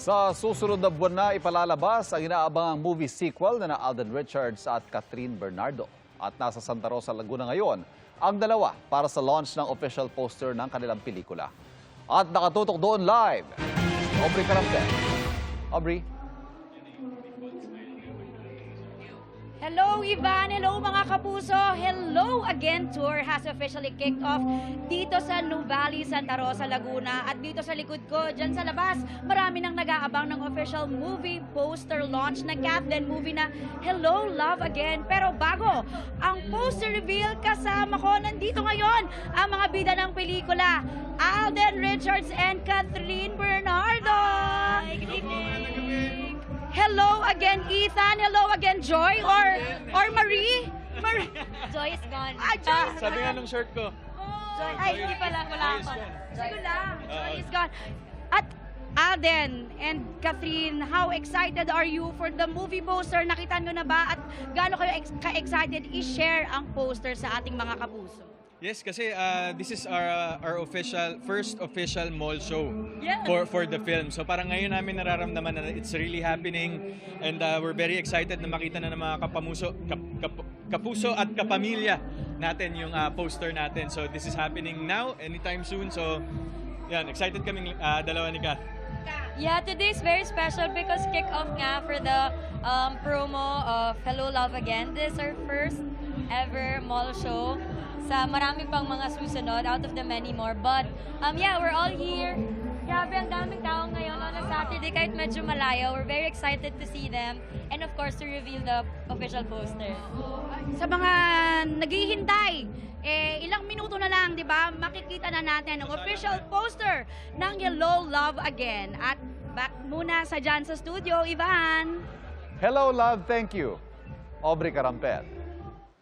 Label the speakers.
Speaker 1: Sa susunod na buwan na ipalalabas ang inaabangang movie sequel na Alden Richards at Catherine Bernardo. At nasa Santa Rosa, Laguna ngayon ang dalawa para sa launch ng official poster ng kanilang pelikula. At nakatutok doon live, Aubrey Carampet. Aubrey.
Speaker 2: Hello, Ivan! Hello, mga kapuso! Hello Again Tour has officially kicked off dito sa Nuvali, Santa Rosa, Laguna. At dito sa likod ko, dyan sa labas, marami nang nag-aabang ng official movie poster launch na Catherine movie na Hello, Love Again. Pero bago ang poster reveal, kasama ko nandito ngayon ang mga bida ng pelikula, Alden Richards and Catherine Bernardo! Hi, good evening! Hello again, Ethan. Hello again, Joy or Marie.
Speaker 3: Joy is gone.
Speaker 2: Joy.
Speaker 4: Sabi nga nung shirt ko.
Speaker 3: Joy, ay, hindi pala. Wala pa.
Speaker 2: Joy lang. Joy is gone. At Alden and Catherine, how excited are you for the movie poster? Nakita nyo na ba? At gaano kayo ka-excited i-share ang poster sa ating mga kapuso?
Speaker 4: Yes, kasi this is our first official mall show
Speaker 2: Yes.
Speaker 4: for the film. So parang ngayon namin nararamdaman na it's really happening and we're very excited na makita na ng mga kapuso at kapamilya natin yung poster natin. So this is happening now, anytime soon. So yan, excited kaming dalawa ni Kath.
Speaker 3: Yeah, today is very special because kick-off nga for the promo of Hello, Love Again. This is our first ever mall show. Sa marami pang mga susunod, out of the many more. But yeah, we're all here. Grabe, ang daming tao ngayon on a Saturday kahit medyo malayo. We're very excited to see them. And of course, to reveal the official poster.
Speaker 2: Sa mga naghihintay, ilang minuto na lang, di ba? Makikita na natin ang official poster ng Hello, Love Again. At back muna sa dyan sa studio, Ivan.
Speaker 1: Hello, love. Thank you. Aubrey Carampet.